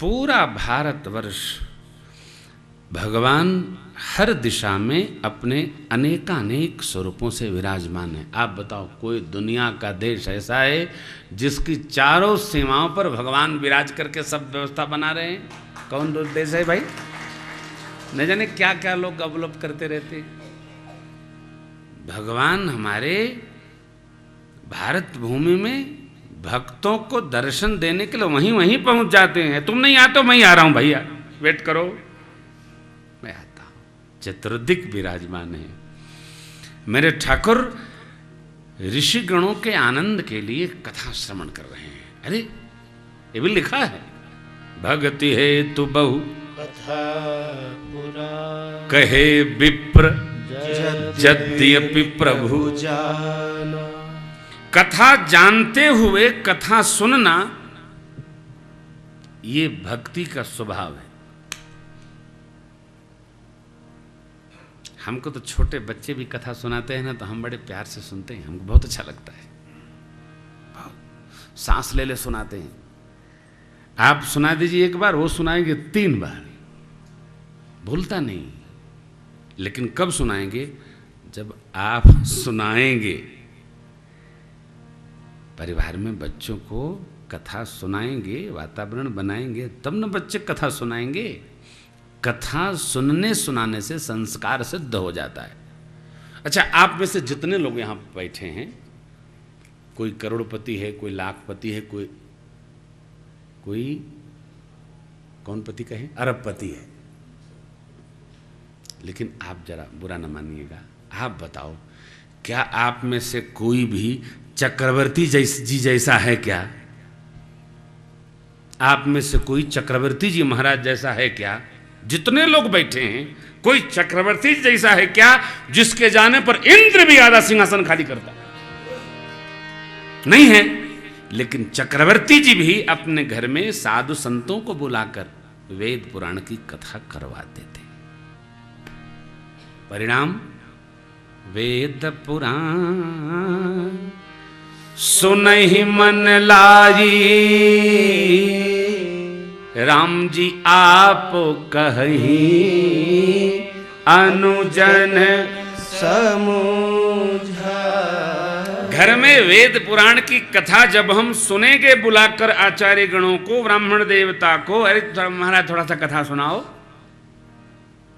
पूरा भारतवर्ष भगवान हर दिशा में अपने अनेकानेक स्वरूपों से विराजमान है। आप बताओ कोई दुनिया का देश ऐसा है जिसकी चारों सीमाओं पर भगवान विराज करके सब व्यवस्था बना रहे हैं? कौन देश है भाई? न जाने क्या क्या लोग अवलोप करते रहते। भगवान हमारे भारत भूमि में भक्तों को दर्शन देने के लिए वहीं वहीं पहुंच जाते हैं। तुम नहीं आते, मैं ही आ रहा हूं भैया, वेट करो, मैं आता हूं। चतुर्दिक विराजमान है। मेरे ठाकुर ऋषि गणों के आनंद के लिए कथा श्रवण कर रहे हैं। अरे ये भी लिखा है, भक्ति है तु बहु कथा कहे विप्र यद्यपि प्रभु जाना। कथा जानते हुए कथा सुनना ये भक्ति का स्वभाव है। हमको तो छोटे बच्चे भी कथा सुनाते हैं ना, तो हम बड़े प्यार से सुनते हैं, हमको बहुत अच्छा लगता है। बहुत सांस ले ले सुनाते हैं। आप सुना दीजिए एक बार, वो सुनाएंगे 3 बार, भूलता नहीं। लेकिन कब सुनाएंगे? जब आप सुनाएंगे। परिवार में बच्चों को कथा सुनाएंगे, वातावरण बनाएंगे, तब न बच्चे कथा सुनाएंगे। कथा सुनने सुनाने से संस्कार सिद्ध हो जाता है। अच्छा, आप में से जितने लोग यहाँ बैठे हैं, कोई करोड़पति है, कोई लाखपति है, कोई कौन पति कहे, अरबपति है। लेकिन आप जरा बुरा न मानिएगा, आप बताओ, क्या आप में से कोई भी चक्रवर्ती जी जैसा है क्या? आप में से कोई चक्रवर्ती जी महाराज जैसा है क्या? जितने लोग बैठे हैं, कोई चक्रवर्ती जैसा है क्या जिसके जाने पर इंद्र भी आधा सिंहासन खाली करता? नहीं है। लेकिन चक्रवर्ती जी भी अपने घर में साधु संतों को बुलाकर वेद पुराण की कथा करवाते थे। परिणाम, वेद पुराण सुनहि मन लाई, राम जी आप कहीं अनुजन समूझा। घर में वेद पुराण की कथा जब हम सुनेंगे बुलाकर आचार्य गणों को, ब्राह्मण देवता को, अरे महाराज थोड़ा सा कथा सुनाओ।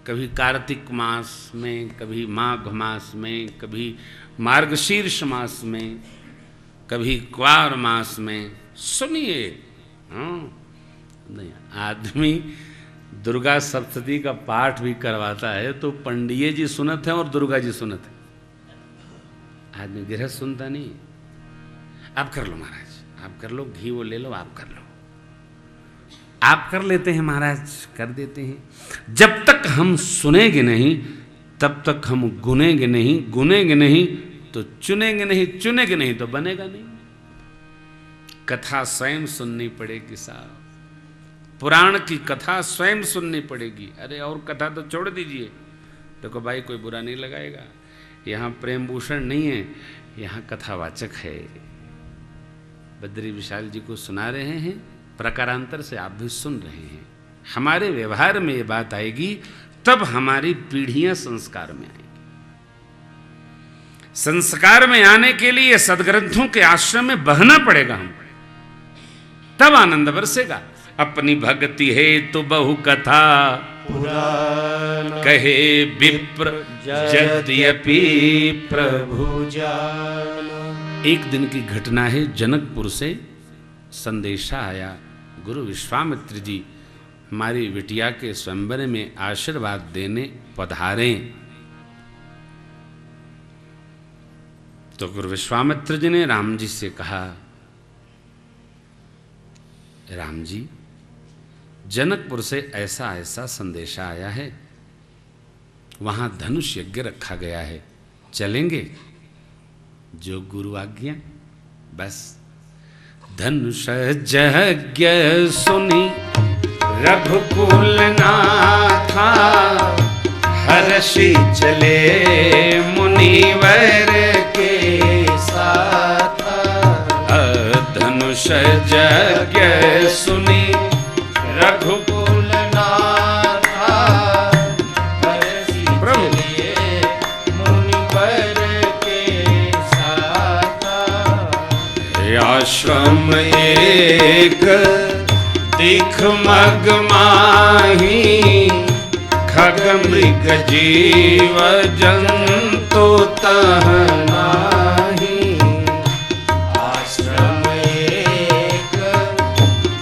कभी कार्तिक मास में, कभी माघ मास में, कभी मार्गशीर्ष मास में, कभी क्वार मास में, सुनिए। नहीं, आदमी दुर्गा सप्तशती का पाठ भी करवाता है तो पंडिये जी सुनत हैं और दुर्गा जी सुनत हैं। आदमी गृहस्थ सुनता नहीं। आप कर लो महाराज, आप कर लो, घी वो ले लो, आप कर लो। आप कर लेते हैं महाराज, कर देते हैं। जब तक हम सुनेंगे नहीं, तब तक हम गुनेंगे नहीं, गुनेंगे नहीं तो चुनेंगे नहीं, चुनेंगे नहीं तो बनेगा नहीं। कथा स्वयं सुननी पड़ेगी साहब, पुराण की कथा स्वयं सुननी पड़ेगी। अरे और कथा तो छोड़ दीजिए। देखो भाई, कोई बुरा नहीं लगाएगा, यहाँ प्रेम भूषण नहीं है, यहाँ कथावाचक है। बद्री विशाल जी को सुना रहे हैं, प्रकारांतर से आप भी सुन रहे हैं। हमारे व्यवहार में ये बात आएगी, तब हमारी पीढ़ियां संस्कार में आएंगी। संस्कार में आने के लिए सदग्रंथों के आश्रम में बहना पड़ेगा हमको, तब आनंद बरसेगा। अपनी भक्ति है तो बहु कथा कहे विप्र यद्यपि प्रभु जाना। एक दिन की घटना है, जनकपुर से संदेशा आया, गुरु विश्वामित्र जी हमारी बिटिया के स्वयंवर में आशीर्वाद देने पधारे। तो गुरु विश्वामित्र जी ने राम जी से कहा, राम जी, जनकपुर से ऐसा ऐसा संदेशा आया है, वहां धनुष यज्ञ रखा गया है, चलेंगे? जो गुरु आज्ञा। बस धनुष यज्ञ सुनी रघुकुल नाथा, हर्षि चले मुनिवर के साथ। धनुष यज्ञ सुनी रघुकुल नाथा हरषि चलिए मुनिवर के साथा। आश्रम एक दिख मग माही खग मृग जीव जंतु तह नाही। आश्रम एक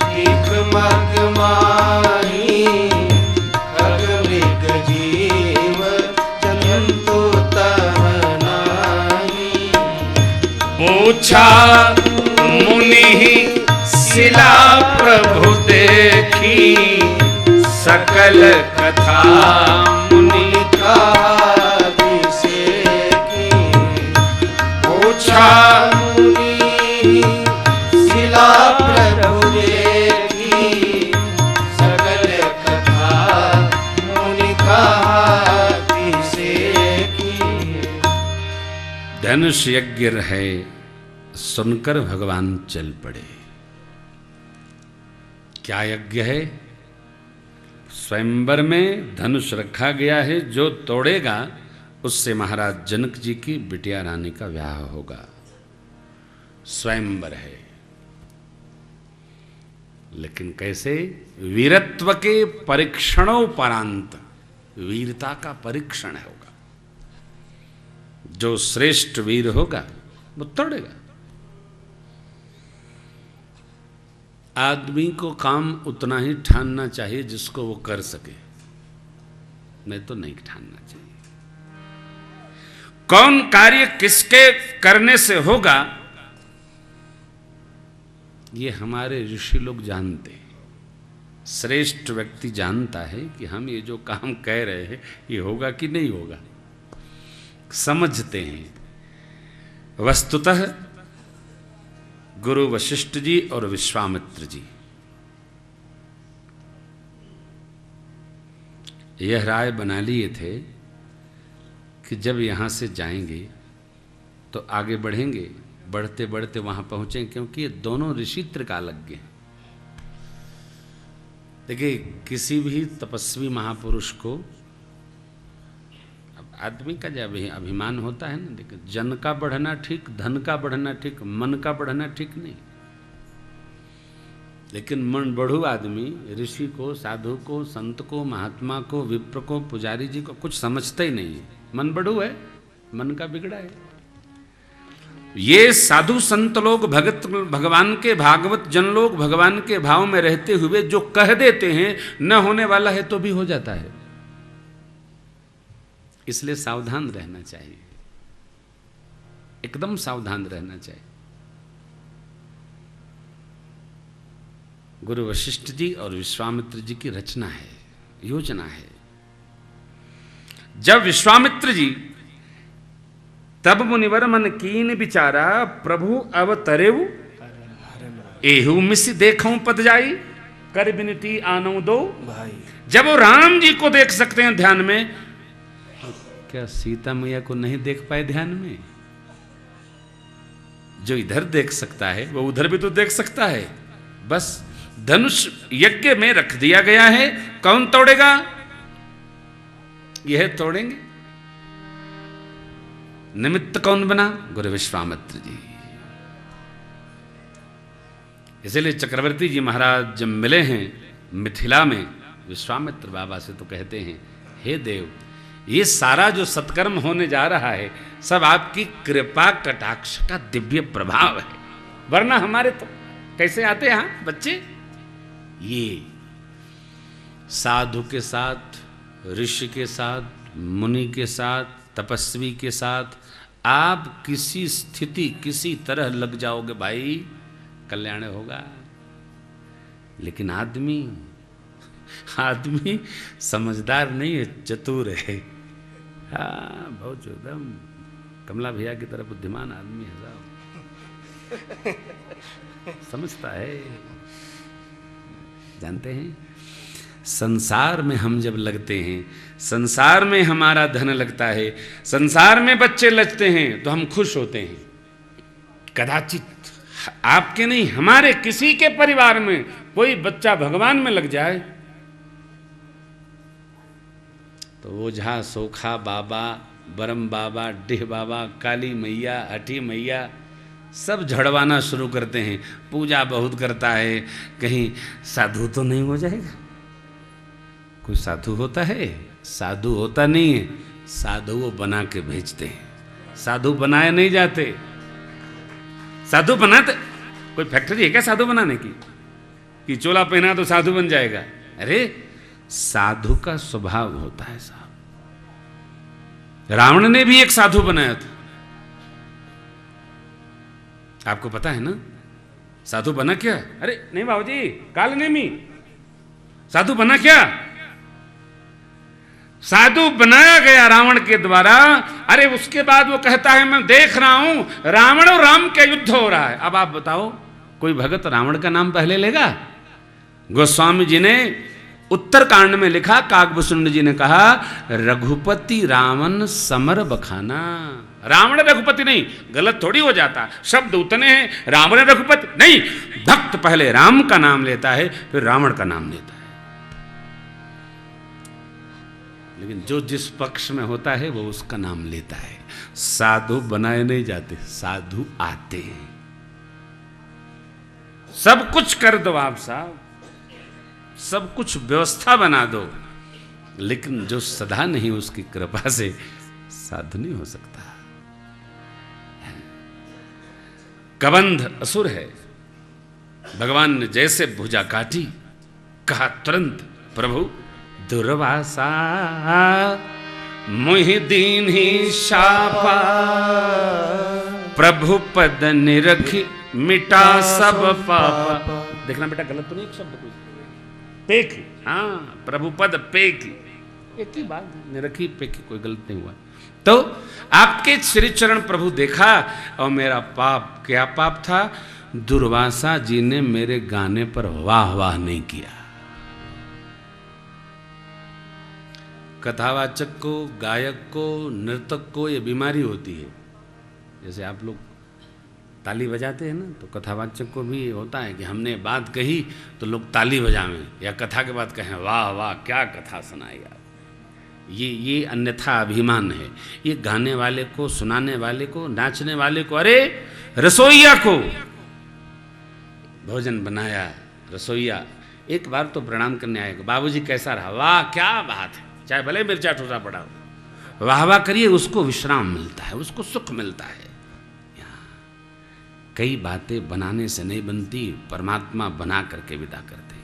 दिख मग माही खग मृग जीव जंतु तह नाही। पूछा मुनि शिला प्रभु देखी सकल कथा मुनि का अभिषेकी। पूछा मुनि शिला प्रभु देखी सकल कथा मुनि का अभिषेकी। धनुष यज्ञ है सुनकर भगवान चल पड़े। क्या यज्ञ है? स्वयंवर में धनुष रखा गया है, जो तोड़ेगा उससे महाराज जनक जी की बिटिया रानी का ब्याह होगा। स्वयंवर है, लेकिन कैसे? वीरत्व के परीक्षणोपरांत वीरता का परीक्षण होगा। जो श्रेष्ठ वीर होगा वो तोड़ेगा। आदमी को काम उतना ही ठानना चाहिए जिसको वो कर सके, नहीं तो नहीं ठानना चाहिए। कौन कार्य किसके करने से होगा ये हमारे ऋषि लोग जानते हैं। श्रेष्ठ व्यक्ति जानता है कि हम ये जो काम कह रहे हैं ये होगा कि नहीं होगा, समझते हैं। वस्तुतः गुरु वशिष्ठ जी और विश्वामित्र जी यह राय बना लिए थे कि जब यहाँ से जाएंगे तो आगे बढ़ेंगे, बढ़ते बढ़ते वहाँ पहुँचेंगे, क्योंकि ये दोनों ऋषि त्रिकालज्ञ हैं। देखिए, किसी भी तपस्वी महापुरुष को आदमी का जब अभिमान होता है ना, देखिए, जन का बढ़ना ठीक, धन का बढ़ना ठीक, मन का बढ़ना ठीक नहीं। लेकिन मन बढ़ू आदमी ऋषि को, साधु को, संत को, महात्मा को, विप्र को, पुजारी जी को कुछ समझता ही नहीं है। मन बढ़ू है, मन का बिगड़ा है। ये साधु संत लोग, भगत भगवान के, भागवत जन लोग भगवान के भाव में रहते हुए जो कह देते हैं न होने वाला है तो भी हो जाता है। इसलिए सावधान रहना चाहिए, एकदम सावधान रहना चाहिए। गुरु वशिष्ठ जी और विश्वामित्र जी की रचना है, योजना है। जब विश्वामित्र जी तब मुनिवर मन कीन बिचारा प्रभु अवतरेऊ एहू मिसि देखूं पद जाई कर बिनती आनो दो भाई। जब वो राम जी को देख सकते हैं ध्यान में, क्या सीता मैया को नहीं देख पाए ध्यान में? जो इधर देख सकता है वो उधर भी तो देख सकता है। बस धनुष यज्ञ में रख दिया गया है। कौन तोड़ेगा? यह तोड़ेंगे। निमित्त कौन बना? गुरु विश्वामित्र जी। इसलिए चक्रवर्ती जी महाराज जब मिले हैं मिथिला में विश्वामित्र बाबा से तो कहते हैं, हे देव, ये सारा जो सत्कर्म होने जा रहा है सब आपकी कृपा कटाक्ष का दिव्य प्रभाव है, वरना हमारे तो कैसे आते हैं बच्चे। ये साधु के साथ, ऋषि के साथ, मुनि के साथ, तपस्वी के साथ आप किसी स्थिति किसी तरह लग जाओगे भाई, कल्याण होगा। लेकिन आदमी समझदार नहीं है, चतुर है। हाँ, बहुत एकदम कमला भैया की तरह बुद्धिमान आदमी है साहब, समझता है। जानते हैं, संसार में हम जब लगते हैं, संसार में हमारा धन लगता है, संसार में बच्चे लगते हैं तो हम खुश होते हैं। कदाचित आपके नहीं, हमारे किसी के परिवार में कोई बच्चा भगवान में लग जाए तो ओझा, सोखा बाबा, बरम बाबा, डिह बाबा, काली मैया, हठी मैया सब झड़वाना शुरू करते हैं। पूजा बहुत करता है, कहीं साधु तो नहीं हो जाएगा। कोई साधु होता है? साधु होता नहीं है, साधु वो बना के भेजते हैं। साधु बनाए नहीं जाते। साधु बनाते, कोई फैक्ट्री है क्या साधु बनाने की कि चोला पहना तो साधु बन जाएगा? अरे साधु का स्वभाव होता है साहब। रावण ने भी एक साधु बनाया था, आपको पता है ना? साधु बना क्या? अरे नहीं बाबूजी, काल नेमी साधु बना क्या? साधु बनाया गया रावण के द्वारा। अरे उसके बाद वो कहता है मैं देख रहा हूं रावण और राम का युद्ध हो रहा है। अब आप बताओ, कोई भगत रावण का नाम पहले लेगा? गोस्वामी जी ने उत्तर कांड में लिखा, काकभूषण जी ने कहा रघुपति रावण समर बखाना। रावण रघुपति नहीं, गलत थोड़ी हो जाता, शब्द उतने हैं। रावण रघुपति नहीं, भक्त पहले राम का नाम लेता है फिर रावण का नाम लेता है। लेकिन जो जिस पक्ष में होता है वो उसका नाम लेता है। साधु बनाए नहीं जाते, साधु आते हैं। सब कुछ कर दो आप साहब, सब कुछ व्यवस्था बना दो, लेकिन जो सदा नहीं उसकी कृपा से साधु नहीं हो सकता। कबंध असुर है, भगवान ने जैसे भुजा काटी, कहा तुरंत प्रभु दुर्वासा मुहि दीन ही शापा, प्रभु पद निरखी मिटा सब पापा। देखना बेटा गलत तो नहीं एक शब्द कोई, पेख, हाँ प्रभु पद पेख, एक ही बात, निरखी पेख, कोई गलत नहीं हुआ। तो आपके श्री चरण प्रभु देखा और मेरा पाप, क्या पाप था? दुर्वासा जी ने मेरे गाने पर वाह वाह नहीं किया। कथावाचक को, गायक को, नर्तक को ये बीमारी होती है। जैसे आप लोग ताली बजाते हैं ना, तो कथावाचक को भी होता है कि हमने बात कही तो लोग ताली बजावें, या कथा के बाद कहें वाह वाह क्या कथा सुनाई आप। ये अन्यथा अभिमान है। ये गाने वाले को, सुनाने वाले को, नाचने वाले को, अरे रसोइया को भोजन बनाया, रसोइया एक बार तो प्रणाम करने आएगा, बाबूजी कैसा रहा? वाह क्या बात है, चाहे भले मिर्चा ठोसा पड़ा हो, वाह वाह करिए, उसको विश्राम मिलता है, उसको सुख मिलता है। कई बातें बनाने से नहीं बनती, परमात्मा बना करके विदा करते हैं।